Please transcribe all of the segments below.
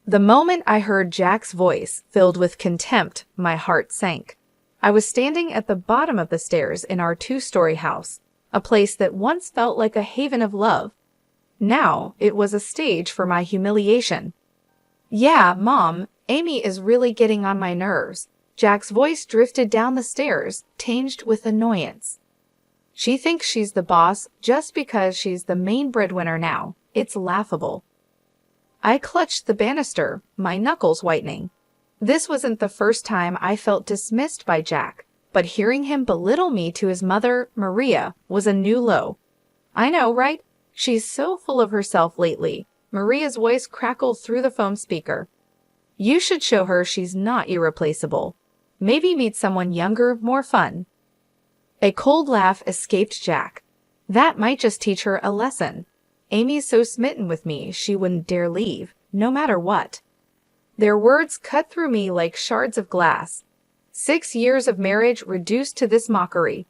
The moment I heard Jack's voice, filled with contempt, my heart sank. I was standing at the bottom of the stairs in our two-story house, a place that once felt like a haven of love. Now, it was a stage for my humiliation. "Yeah, Mom, Amy is really getting on my nerves." Jack's voice drifted down the stairs, tinged with annoyance. "She thinks she's the boss just because she's the main breadwinner now. It's laughable." I clutched the banister, my knuckles whitening. This wasn't the first time I felt dismissed by Jack, but hearing him belittle me to his mother, Maria, was a new low. "I know, right? She's so full of herself lately." Maria's voice crackled through the phone speaker. "You should show her she's not irreplaceable. Maybe meet someone younger, more fun." A cold laugh escaped Jack. "That might just teach her a lesson. Amy's so smitten with me she wouldn't dare leave, no matter what." Their words cut through me like shards of glass. 6 years of marriage reduced to this mockery.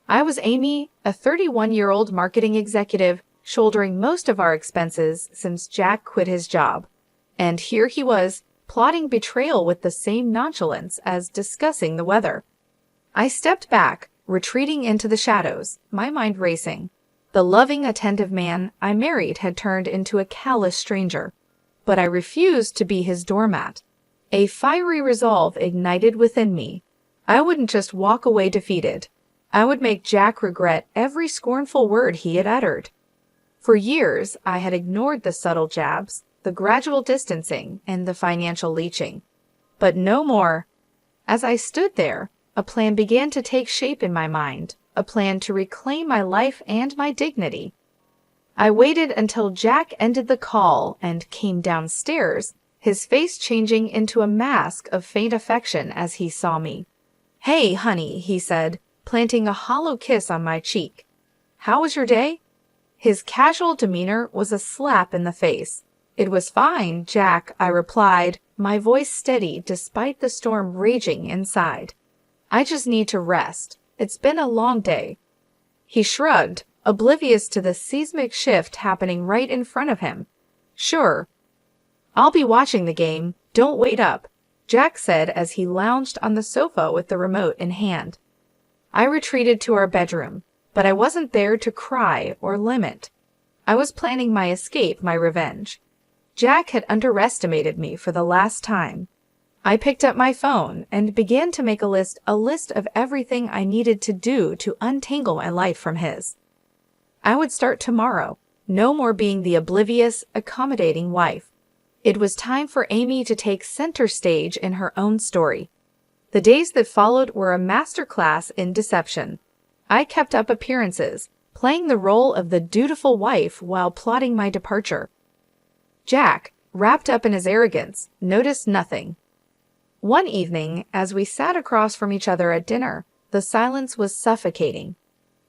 I was Amy, a 31-year-old marketing executive, shouldering most of our expenses since Jack quit his job. And here he was, plotting betrayal with the same nonchalance as discussing the weather. I stepped back, retreating into the shadows, my mind racing. The loving, attentive man I married had turned into a callous stranger. But I refused to be his doormat. A fiery resolve ignited within me. I wouldn't just walk away defeated. I would make Jack regret every scornful word he had uttered. For years, I had ignored the subtle jabs, the gradual distancing, and the financial leeching. But no more. As I stood there, a plan began to take shape in my mind, a plan to reclaim my life and my dignity. I waited until Jack ended the call and came downstairs, his face changing into a mask of faint affection as he saw me. "Hey, honey," he said, planting a hollow kiss on my cheek. "How was your day?" His casual demeanor was a slap in the face. "It was fine, Jack," I replied, my voice steady despite the storm raging inside. "I just need to rest. It's been a long day." He shrugged, oblivious to the seismic shift happening right in front of him. "Sure. I'll be watching the game. Don't wait up," Jack said as he lounged on the sofa with the remote in hand. I retreated to our bedroom, but I wasn't there to cry or lament. I was planning my escape, my revenge. Jack had underestimated me for the last time. I picked up my phone and began to make a list of everything I needed to do to untangle my life from his. I would start tomorrow, no more being the oblivious, accommodating wife. It was time for Amy to take center stage in her own story. The days that followed were a masterclass in deception. I kept up appearances, playing the role of the dutiful wife while plotting my departure. Jack, wrapped up in his arrogance, noticed nothing. One evening, as we sat across from each other at dinner, the silence was suffocating.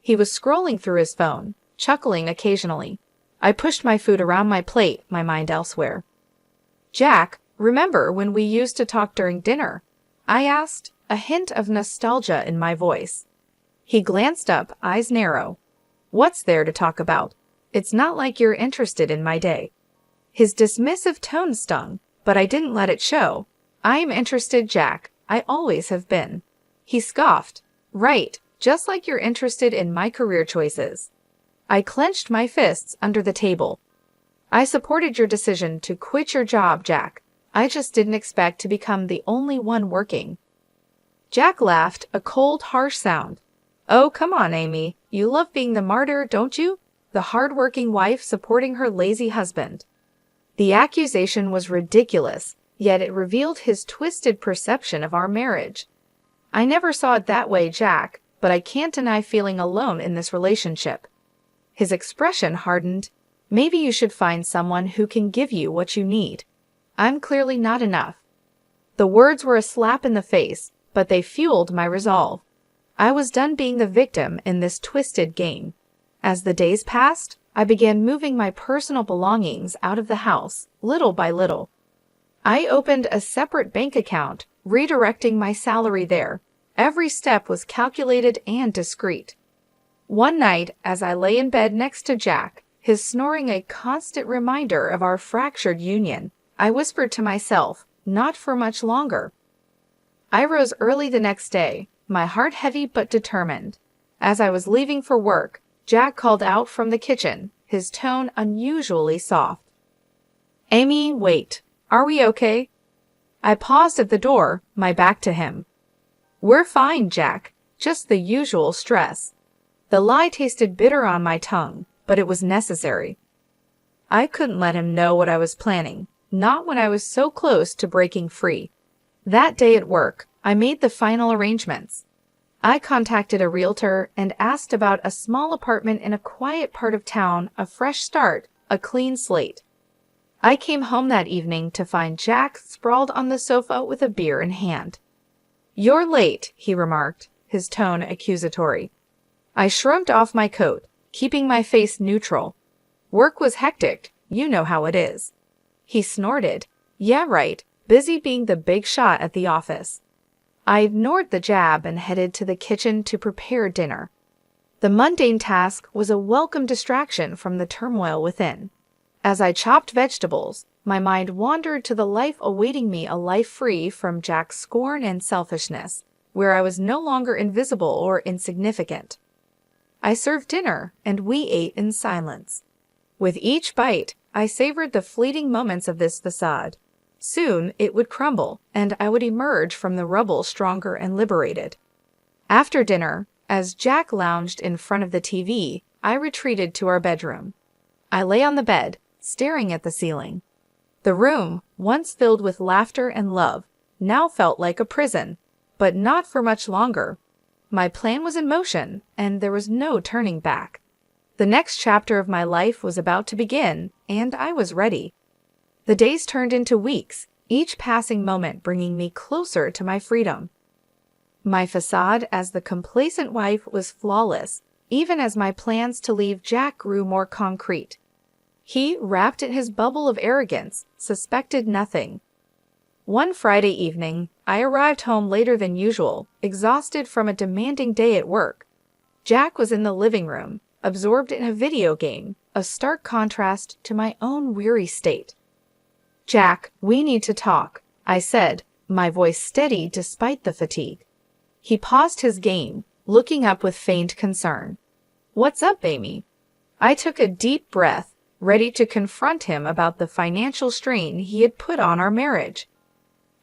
He was scrolling through his phone, chuckling occasionally. I pushed my food around my plate, my mind elsewhere. "Jack, remember when we used to talk during dinner?" I asked, a hint of nostalgia in my voice. He glanced up, eyes narrow. "What's there to talk about? It's not like you're interested in my day." His dismissive tone stung, but I didn't let it show. "I am interested, Jack. I always have been." He scoffed. "Right, just like you're interested in my career choices." I clenched my fists under the table. "I supported your decision to quit your job, Jack. I just didn't expect to become the only one working." Jack laughed, a cold, harsh sound. "Oh, come on, Amy. You love being the martyr, don't you? The hard-working wife supporting her lazy husband." The accusation was ridiculous, yet it revealed his twisted perception of our marriage. "I never saw it that way, Jack, but I can't deny feeling alone in this relationship." His expression hardened. "Maybe you should find someone who can give you what you need. I'm clearly not enough." The words were a slap in the face, but they fueled my resolve. I was done being the victim in this twisted game. As the days passed, I began moving my personal belongings out of the house, little by little. I opened a separate bank account, redirecting my salary there. Every step was calculated and discreet. One night, as I lay in bed next to Jack, his snoring a constant reminder of our fractured union, I whispered to myself, not for much longer. I rose early the next day, my heart heavy but determined. As I was leaving for work, Jack called out from the kitchen, his tone unusually soft. "Amy, wait. Are we okay?" I paused at the door, my back to him. "We're fine, Jack. Just the usual stress." The lie tasted bitter on my tongue, but it was necessary. I couldn't let him know what I was planning, not when I was so close to breaking free. That day at work, I made the final arrangements. I contacted a realtor and asked about a small apartment in a quiet part of town, a fresh start, a clean slate. I came home that evening to find Jack sprawled on the sofa with a beer in hand. "You're late," he remarked, his tone accusatory. I shrugged off my coat, keeping my face neutral. "Work was hectic, you know how it is." He snorted. "Yeah, right, busy being the big shot at the office." I ignored the jab and headed to the kitchen to prepare dinner. The mundane task was a welcome distraction from the turmoil within. As I chopped vegetables, my mind wandered to the life awaiting me, a life free from Jack's scorn and selfishness, where I was no longer invisible or insignificant. I served dinner, and we ate in silence. With each bite, I savored the fleeting moments of this facade. Soon it would crumble, and I would emerge from the rubble stronger and liberated. After dinner, as Jack lounged in front of the TV, I retreated to our bedroom. I lay on the bed, staring at the ceiling. The room, once filled with laughter and love, now felt like a prison, but not for much longer. My plan was in motion, and there was no turning back. The next chapter of my life was about to begin, and I was ready. The days turned into weeks, each passing moment bringing me closer to my freedom. My facade as the complacent wife was flawless, even as my plans to leave Jack grew more concrete. He, wrapped in his bubble of arrogance, suspected nothing. One Friday evening, I arrived home later than usual, exhausted from a demanding day at work. Jack was in the living room, absorbed in a video game, a stark contrast to my own weary state. "Jack, we need to talk," I said, my voice steady despite the fatigue. He paused his game, looking up with feigned concern. "What's up, Amy?" I took a deep breath, ready to confront him about the financial strain he had put on our marriage.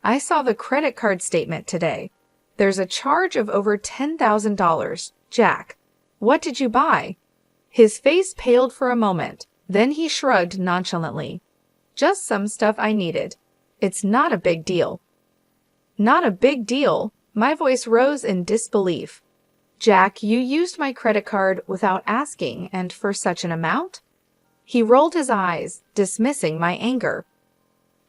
"I saw the credit card statement today. There's a charge of over $10,000, Jack. What did you buy?" His face paled for a moment, then he shrugged nonchalantly. "Just some stuff I needed. It's not a big deal." "Not a big deal?" My voice rose in disbelief. "Jack, you used my credit card without asking, and for such an amount?" He rolled his eyes, dismissing my anger.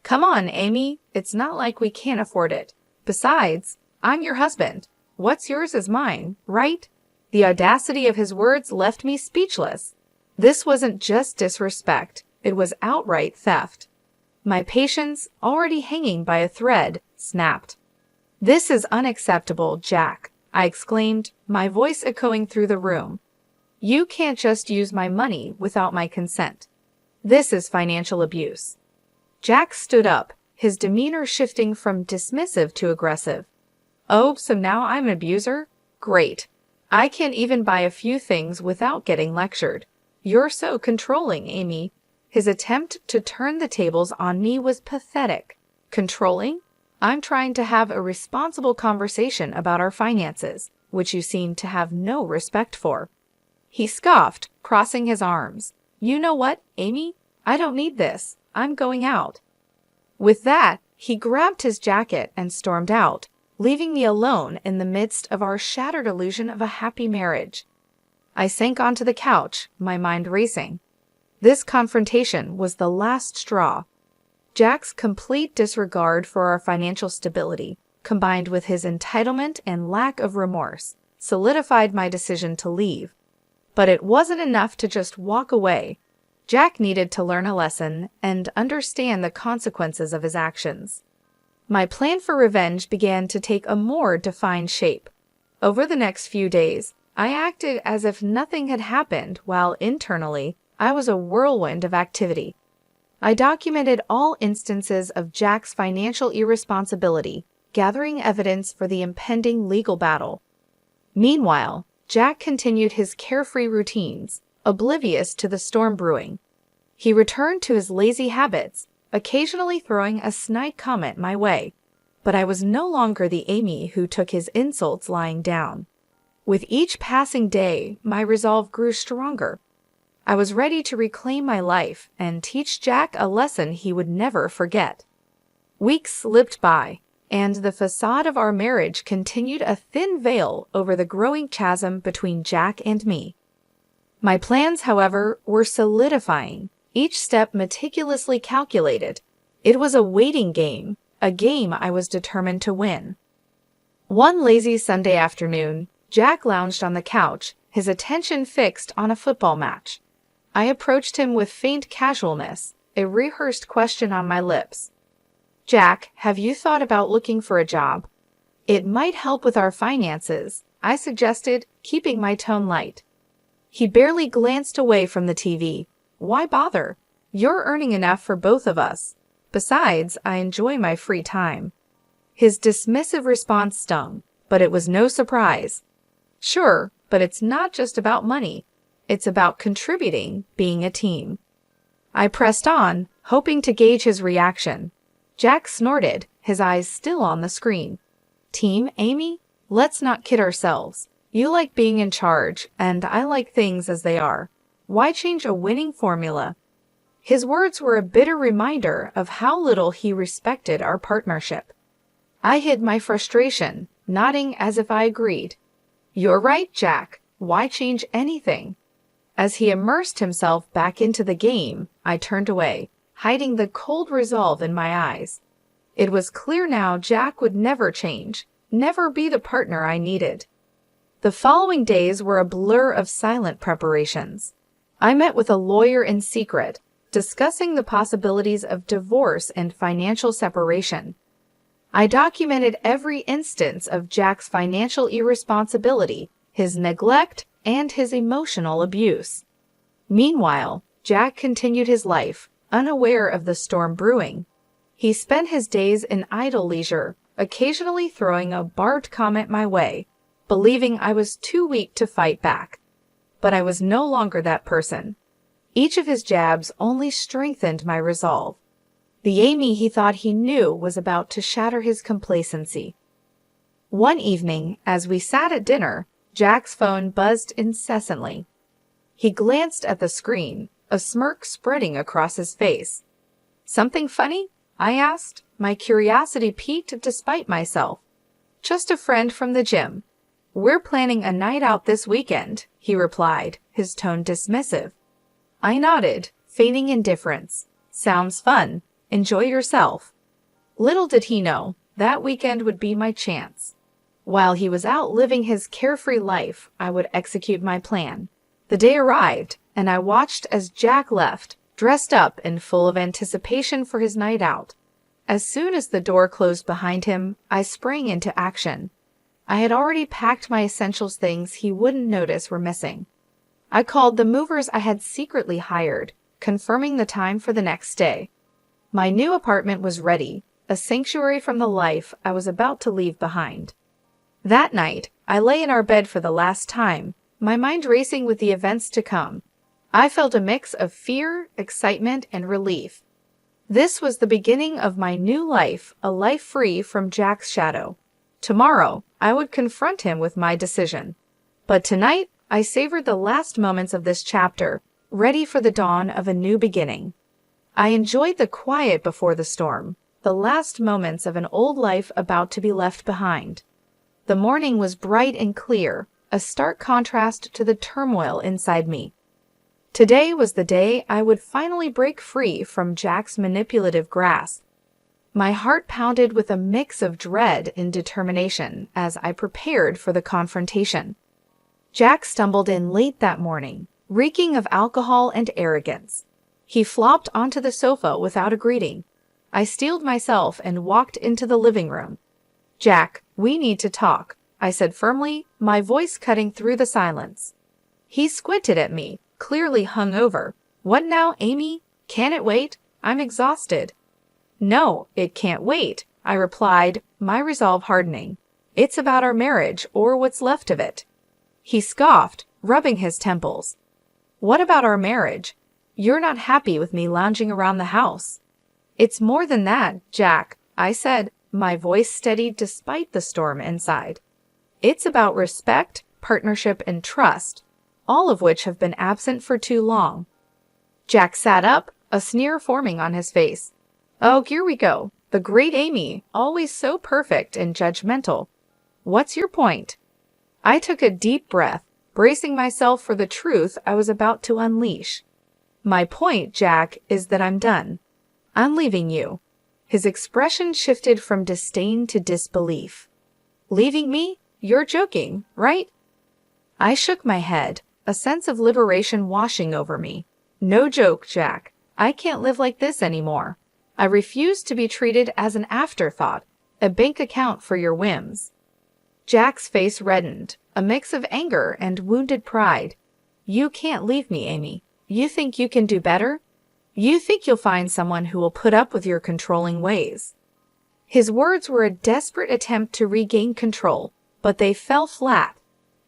"Come on, Amy. It's not like we can't afford it. Besides, I'm your husband. What's yours is mine, right?" The audacity of his words left me speechless. This wasn't just disrespect. It was outright theft. My patience, already hanging by a thread, snapped. "This is unacceptable, Jack," I exclaimed, my voice echoing through the room. "You can't just use my money without my consent. This is financial abuse." Jack stood up, his demeanor shifting from dismissive to aggressive. "Oh, so now I'm an abuser? Great. I can't even buy a few things without getting lectured. You're so controlling, Amy." His attempt to turn the tables on me was pathetic. Controlling? I'm trying to have a responsible conversation about our finances, which you seem to have no respect for. He scoffed, crossing his arms. "You know what, Amy? I don't need this. I'm going out." With that, he grabbed his jacket and stormed out, leaving me alone in the midst of our shattered illusion of a happy marriage. I sank onto the couch, my mind racing. This confrontation was the last straw. Jack's complete disregard for our financial stability, combined with his entitlement and lack of remorse, solidified my decision to leave. But it wasn't enough to just walk away. Jack needed to learn a lesson and understand the consequences of his actions. My plan for revenge began to take a more defined shape. Over the next few days, I acted as if nothing had happened while internally I was a whirlwind of activity. I documented all instances of Jack's financial irresponsibility, gathering evidence for the impending legal battle. Meanwhile, Jack continued his carefree routines, oblivious to the storm brewing. He returned to his lazy habits, occasionally throwing a snide comment my way. But I was no longer the Amy who took his insults lying down. With each passing day, my resolve grew stronger. I was ready to reclaim my life and teach Jack a lesson he would never forget. Weeks slipped by, and the facade of our marriage continued a thin veil over the growing chasm between Jack and me. My plans, however, were solidifying, each step meticulously calculated. It was a waiting game, a game I was determined to win. One lazy Sunday afternoon, Jack lounged on the couch, his attention fixed on a football match. I approached him with faint casualness, a rehearsed question on my lips. "Jack, have you thought about looking for a job? It might help with our finances," I suggested, keeping my tone light. He barely glanced away from the TV. "Why bother? You're earning enough for both of us. Besides, I enjoy my free time." His dismissive response stung, but it was no surprise. "Sure, but it's not just about money. It's about contributing, being a team." I pressed on, hoping to gauge his reaction. Jack snorted, his eyes still on the screen. "Team, Amy? Let's not kid ourselves. You like being in charge, and I like things as they are. Why change a winning formula?" His words were a bitter reminder of how little he respected our partnership. I hid my frustration, nodding as if I agreed. "You're right, Jack. Why change anything?" As he immersed himself back into the game, I turned away, hiding the cold resolve in my eyes. It was clear now Jack would never change, never be the partner I needed. The following days were a blur of silent preparations. I met with a lawyer in secret, discussing the possibilities of divorce and financial separation. I documented every instance of Jack's financial irresponsibility, his neglect, and his emotional abuse. Meanwhile, Jack continued his life, unaware of the storm brewing. He spent his days in idle leisure, occasionally throwing a barbed comment my way, believing I was too weak to fight back. But I was no longer that person. Each of his jabs only strengthened my resolve. The Amy he thought he knew was about to shatter his complacency. One evening, as we sat at dinner, Jack's phone buzzed incessantly. He glanced at the screen, a smirk spreading across his face. "Something funny?" I asked, my curiosity piqued despite myself. "Just a friend from the gym. We're planning a night out this weekend," he replied, his tone dismissive. I nodded, feigning indifference. "Sounds fun. Enjoy yourself." Little did he know, that weekend would be my chance. While he was out living his carefree life, I would execute my plan. The day arrived, and I watched as Jack left, dressed up and full of anticipation for his night out. As soon as the door closed behind him, I sprang into action. I had already packed my essentials, things he wouldn't notice were missing. I called the movers I had secretly hired, confirming the time for the next day. My new apartment was ready, a sanctuary from the life I was about to leave behind. That night, I lay in our bed for the last time, my mind racing with the events to come. I felt a mix of fear, excitement, and relief. This was the beginning of my new life, a life free from Jack's shadow. Tomorrow, I would confront him with my decision. But tonight, I savored the last moments of this chapter, ready for the dawn of a new beginning. I enjoyed the quiet before the storm, the last moments of an old life about to be left behind. The morning was bright and clear, a stark contrast to the turmoil inside me. Today was the day I would finally break free from Jack's manipulative grasp. My heart pounded with a mix of dread and determination as I prepared for the confrontation. Jack stumbled in late that morning, reeking of alcohol and arrogance. He flopped onto the sofa without a greeting. I steeled myself and walked into the living room. "Jack, we need to talk," I said firmly, my voice cutting through the silence. He squinted at me, clearly hungover. "What now, Amy? Can it wait?" I'm exhausted. No, it can't wait, I replied, my resolve hardening. It's about our marriage, or what's left of it. He scoffed, rubbing his temples. What about our marriage? You're not happy with me lounging around the house. It's more than that, Jack, I said, my voice steadied despite the storm inside. It's about respect, partnership, and trust, all of which have been absent for too long. Jack sat up, a sneer forming on his face. Oh, here we go. The great Amy, always so perfect and judgmental. What's your point? I took a deep breath, bracing myself for the truth I was about to unleash. My point, Jack, is that I'm done. I'm leaving you. His expression shifted from disdain to disbelief. Leaving me? You're joking, right? I shook my head, a sense of liberation washing over me. No joke, Jack. I can't live like this anymore. I refuse to be treated as an afterthought, a bank account for your whims. Jack's face reddened, a mix of anger and wounded pride. You can't leave me, Amy. You think you can do better? You think you'll find someone who will put up with your controlling ways. His words were a desperate attempt to regain control, but they fell flat.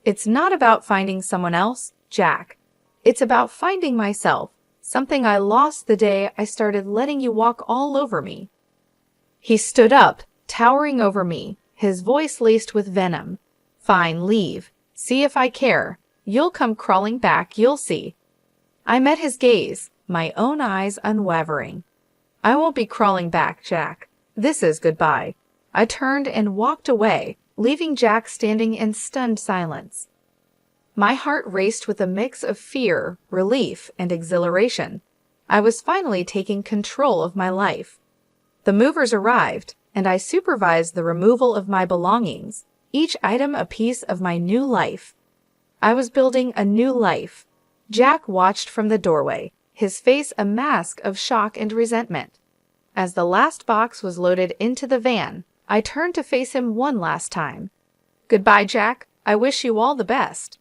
It's not about finding someone else, Jack. It's about finding myself, something I lost the day I started letting you walk all over me. He stood up, towering over me, his voice laced with venom. Fine, leave. See if I care. You'll come crawling back, you'll see. I met his gaze, my own eyes unwavering. I won't be crawling back, Jack. This is goodbye. I turned and walked away, leaving Jack standing in stunned silence. My heart raced with a mix of fear, relief, and exhilaration. I was finally taking control of my life. The movers arrived, and I supervised the removal of my belongings, each item a piece of my new life. I was building a new life. Jack watched from the doorway, his face a mask of shock and resentment. As the last box was loaded into the van, I turned to face him one last time. Goodbye, Jack. I wish you all the best.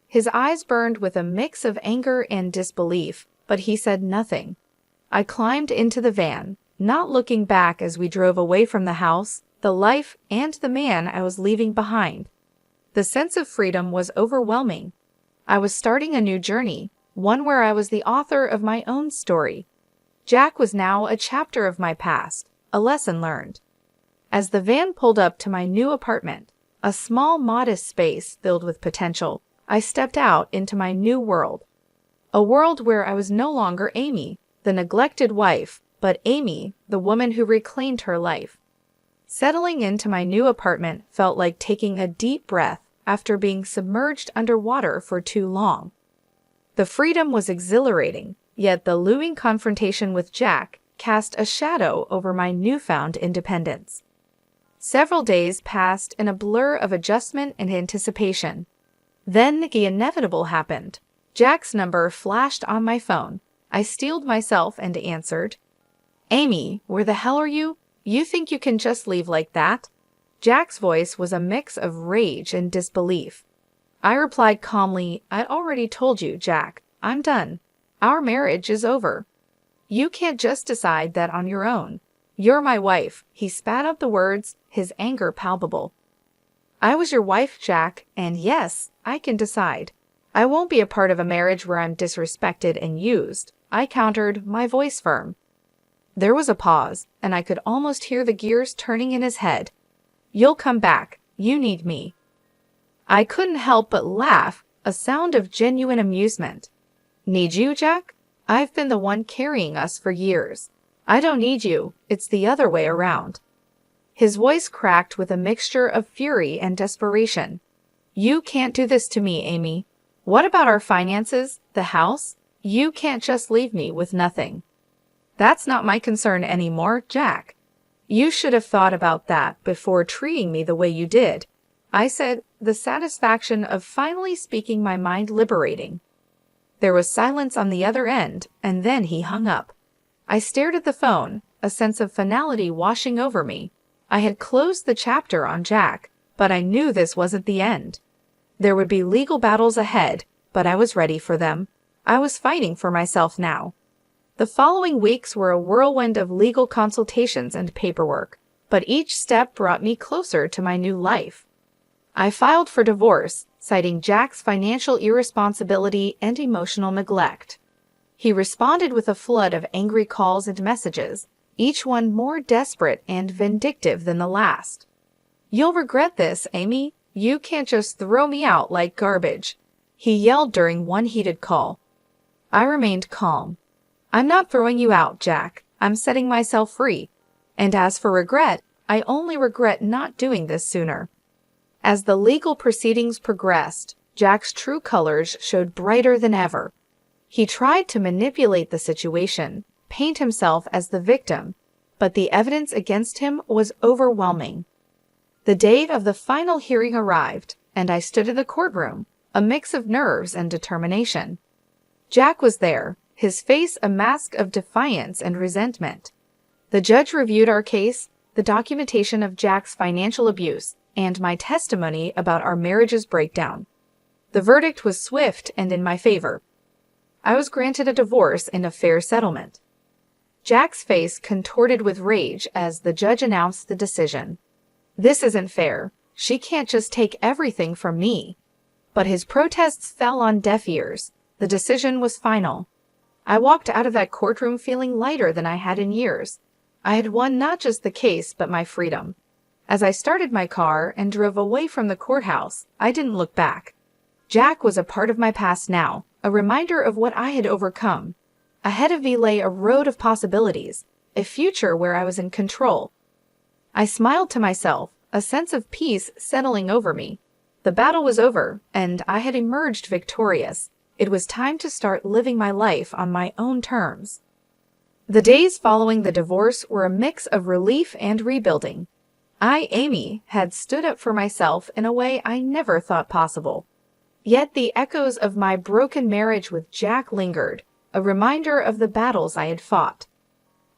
His eyes burned with a mix of anger and disbelief, but he said nothing. I climbed into the van, not looking back as we drove away from the house, the life, and the man I was leaving behind. The sense of freedom was overwhelming. I was starting a new journey, one where I was the author of my own story. Jack was now a chapter of my past, a lesson learned. As the van pulled up to my new apartment, a small, modest space filled with potential, I stepped out into my new world. A world where I was no longer Amy, the neglected wife, but Amy, the woman who reclaimed her life. Settling into my new apartment felt like taking a deep breath after being submerged underwater for too long. The freedom was exhilarating, yet the looming confrontation with Jack cast a shadow over my newfound independence. Several days passed in a blur of adjustment and anticipation. Then the inevitable happened. Jack's number flashed on my phone. I steeled myself and answered. Amy, where the hell are you? You think you can just leave like that? Jack's voice was a mix of rage and disbelief. I replied calmly, I'd already told you, Jack. I'm done. Our marriage is over. You can't just decide that on your own. You're my wife. He spat out the words, his anger palpable. I was your wife, Jack, and yes, I can decide. I won't be a part of a marriage where I'm disrespected and used, I countered, my voice firm. There was a pause, and I could almost hear the gears turning in his head. You'll come back. You need me. I couldn't help but laugh, a sound of genuine amusement. Need you, Jack? I've been the one carrying us for years. I don't need you. It's the other way around. His voice cracked with a mixture of fury and desperation. You can't do this to me, Amy. What about our finances, the house? You can't just leave me with nothing. That's not my concern anymore, Jack. You should have thought about that before treating me the way you did. I said, the satisfaction of finally speaking my mind liberating. There was silence on the other end, and then he hung up. I stared at the phone, a sense of finality washing over me. I had closed the chapter on Jack, but I knew this wasn't the end. There would be legal battles ahead, but I was ready for them. I was fighting for myself now. The following weeks were a whirlwind of legal consultations and paperwork, but each step brought me closer to my new life. I filed for divorce, citing Jack's financial irresponsibility and emotional neglect. He responded with a flood of angry calls and messages, each one more desperate and vindictive than the last. "You'll regret this, Amy. You can't just throw me out like garbage," he yelled during one heated call. I remained calm. "I'm not throwing you out, Jack. I'm setting myself free. And as for regret, I only regret not doing this sooner." As the legal proceedings progressed, Jack's true colors showed brighter than ever. He tried to manipulate the situation, paint himself as the victim, but the evidence against him was overwhelming. The date of the final hearing arrived, and I stood in the courtroom, a mix of nerves and determination. Jack was there, his face a mask of defiance and resentment. The judge reviewed our case, the documentation of Jack's financial abuse, and my testimony about our marriage's breakdown. The verdict was swift and in my favor. I was granted a divorce and a fair settlement. Jack's face contorted with rage as the judge announced the decision. "This isn't fair. She can't just take everything from me." But his protests fell on deaf ears. The decision was final. I walked out of that courtroom feeling lighter than I had in years. I had won not just the case, but my freedom. As I started my car and drove away from the courthouse, I didn't look back. Jack was a part of my past now, a reminder of what I had overcome. Ahead of me lay a road of possibilities, a future where I was in control. I smiled to myself, a sense of peace settling over me. The battle was over, and I had emerged victorious. It was time to start living my life on my own terms. The days following the divorce were a mix of relief and rebuilding. I, Amy, had stood up for myself in a way I never thought possible. Yet the echoes of my broken marriage with Jack lingered, a reminder of the battles I had fought.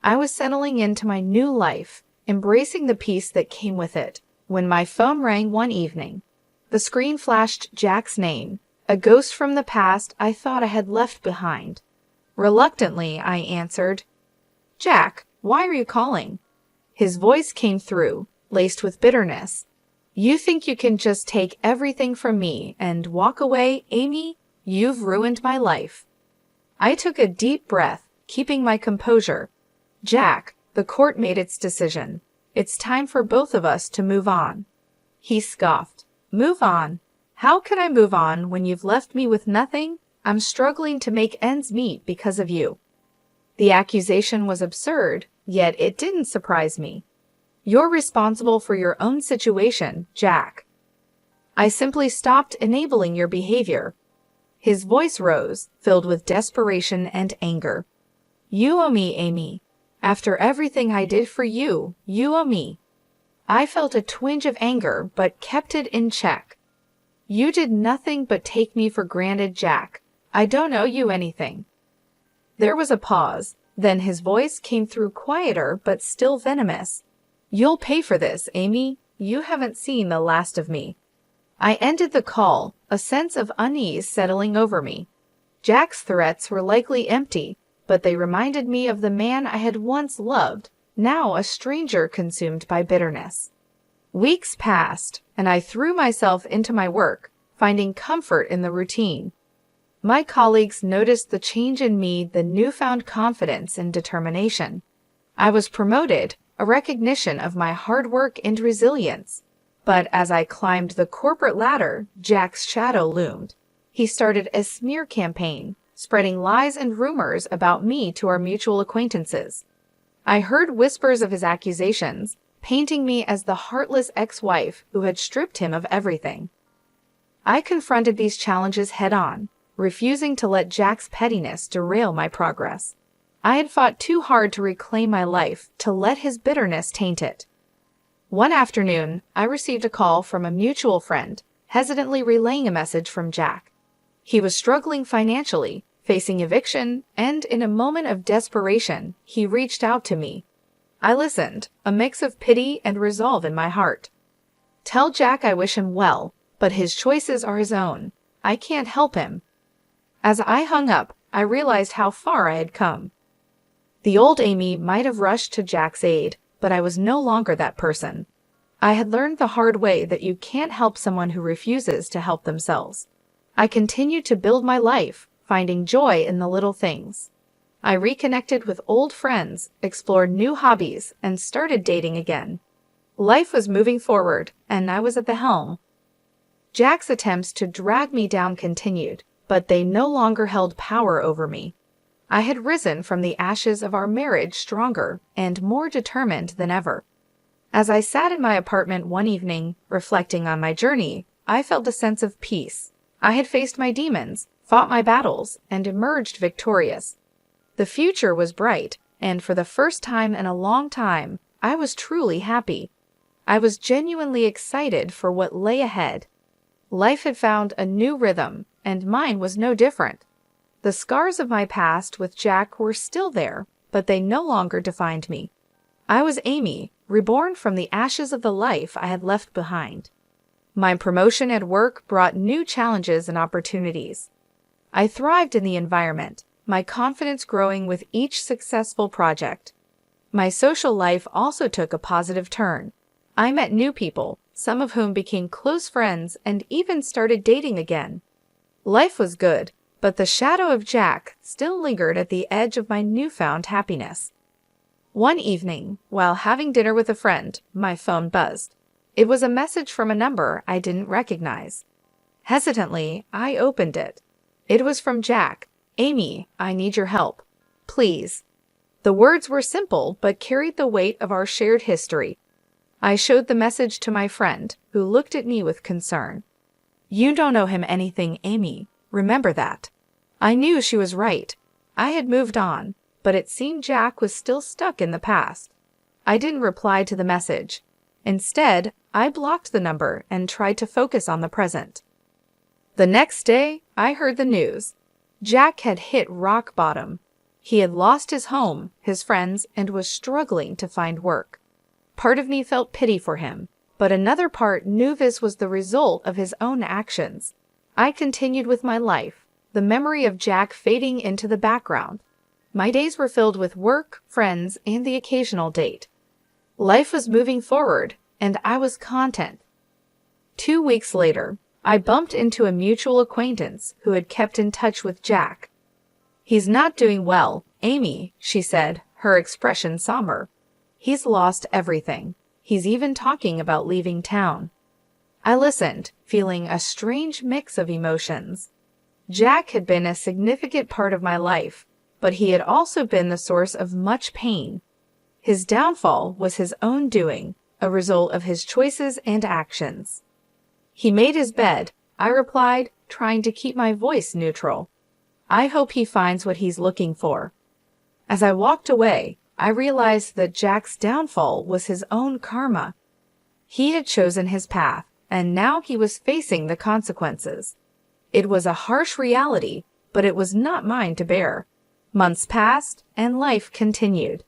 I was settling into my new life, embracing the peace that came with it, when my phone rang one evening. The screen flashed Jack's name, a ghost from the past I thought I had left behind. Reluctantly, I answered. "Jack, why are you calling?" His voice came through, laced with bitterness. "You think you can just take everything from me and walk away, Amy? You've ruined my life." I took a deep breath, keeping my composure. "Jack, the court made its decision. It's time for both of us to move on." He scoffed. "Move on? How can I move on when you've left me with nothing? I'm struggling to make ends meet because of you." The accusation was absurd, yet it didn't surprise me. "You're responsible for your own situation, Jack." I simply stopped enabling your behavior. His voice rose, filled with desperation and anger. "You owe me, Amy. After everything I did for you, you owe me." I felt a twinge of anger, but kept it in check. "You did nothing but take me for granted, Jack. I don't owe you anything." There was a pause, then his voice came through quieter but still venomous. "You'll pay for this, Amy. You haven't seen the last of me." I ended the call, a sense of unease settling over me. Jack's threats were likely empty, but they reminded me of the man I had once loved, now a stranger consumed by bitterness. Weeks passed, and I threw myself into my work, finding comfort in the routine. My colleagues noticed the change in me, the newfound confidence and determination. I was promoted, a recognition of my hard work and resilience. But as I climbed the corporate ladder, Jack's shadow loomed. He started a smear campaign, spreading lies and rumors about me to our mutual acquaintances. I heard whispers of his accusations, painting me as the heartless ex-wife who had stripped him of everything. I confronted these challenges head-on, refusing to let Jack's pettiness derail my progress. I had fought too hard to reclaim my life, to let his bitterness taint it. One afternoon, I received a call from a mutual friend, hesitantly relaying a message from Jack. He was struggling financially, facing eviction, and in a moment of desperation, he reached out to me. I listened, a mix of pity and resolve in my heart. "Tell Jack I wish him well, but his choices are his own. I can't help him." As I hung up, I realized how far I had come. The old Amy might have rushed to Jack's aid, but I was no longer that person. I had learned the hard way that you can't help someone who refuses to help themselves. I continued to build my life, finding joy in the little things. I reconnected with old friends, explored new hobbies, and started dating again. Life was moving forward, and I was at the helm. Jack's attempts to drag me down continued, but they no longer held power over me. I had risen from the ashes of our marriage stronger and more determined than ever. As I sat in my apartment one evening, reflecting on my journey, I felt a sense of peace. I had faced my demons, fought my battles, and emerged victorious. The future was bright, and for the first time in a long time, I was truly happy. I was genuinely excited for what lay ahead. Life had found a new rhythm, and mine was no different. The scars of my past with Jack were still there, but they no longer defined me. I was Amy, reborn from the ashes of the life I had left behind. My promotion at work brought new challenges and opportunities. I thrived in the environment, my confidence growing with each successful project. My social life also took a positive turn. I met new people, some of whom became close friends and even started dating again. Life was good, but the shadow of Jack still lingered at the edge of my newfound happiness. One evening, while having dinner with a friend, my phone buzzed. It was a message from a number I didn't recognize. Hesitantly, I opened it. It was from Jack. "Amy, I need your help. Please." The words were simple but carried the weight of our shared history. I showed the message to my friend, who looked at me with concern. "You don't owe him anything, Amy. Remember that." I knew she was right. I had moved on, but it seemed Jack was still stuck in the past. I didn't reply to the message. Instead, I blocked the number and tried to focus on the present. The next day, I heard the news. Jack had hit rock bottom. He had lost his home, his friends, and was struggling to find work. Part of me felt pity for him, but another part knew this was the result of his own actions. I continued with my life, the memory of Jack fading into the background. My days were filled with work, friends, and the occasional date. Life was moving forward, and I was content. 2 weeks later, I bumped into a mutual acquaintance who had kept in touch with Jack. "He's not doing well, Amy," she said, her expression somber. "He's lost everything. He's even talking about leaving town." I listened, feeling a strange mix of emotions. Jack had been a significant part of my life, but he had also been the source of much pain. His downfall was his own doing, a result of his choices and actions. "He made his bed," I replied, trying to keep my voice neutral. "I hope he finds what he's looking for." As I walked away, I realized that Jack's downfall was his own karma. He had chosen his path, and now he was facing the consequences. It was a harsh reality, but it was not mine to bear. Months passed, and life continued.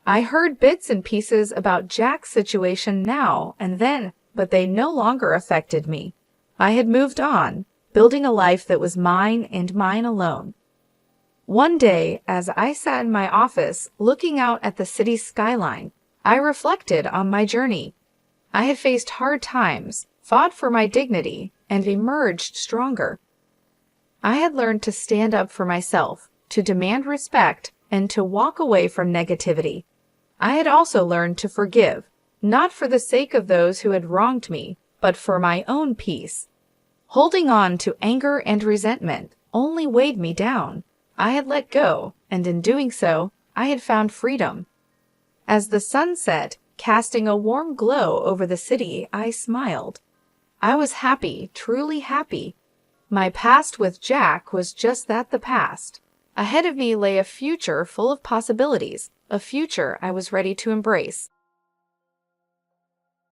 I heard bits and pieces about Jack's situation now and then, but they no longer affected me. I had moved on, building a life that was mine and mine alone. One day, as I sat in my office looking out at the city's skyline, I reflected on my journey. I had faced hard times, fought for my dignity, and emerged stronger. I had learned to stand up for myself, to demand respect, and to walk away from negativity. I had also learned to forgive, not for the sake of those who had wronged me, but for my own peace. Holding on to anger and resentment only weighed me down. I had let go, and in doing so, I had found freedom. As the sun set, casting a warm glow over the city, I smiled. I was happy, truly happy. My past with Jack was just that, the past. Ahead of me lay a future full of possibilities, a future I was ready to embrace.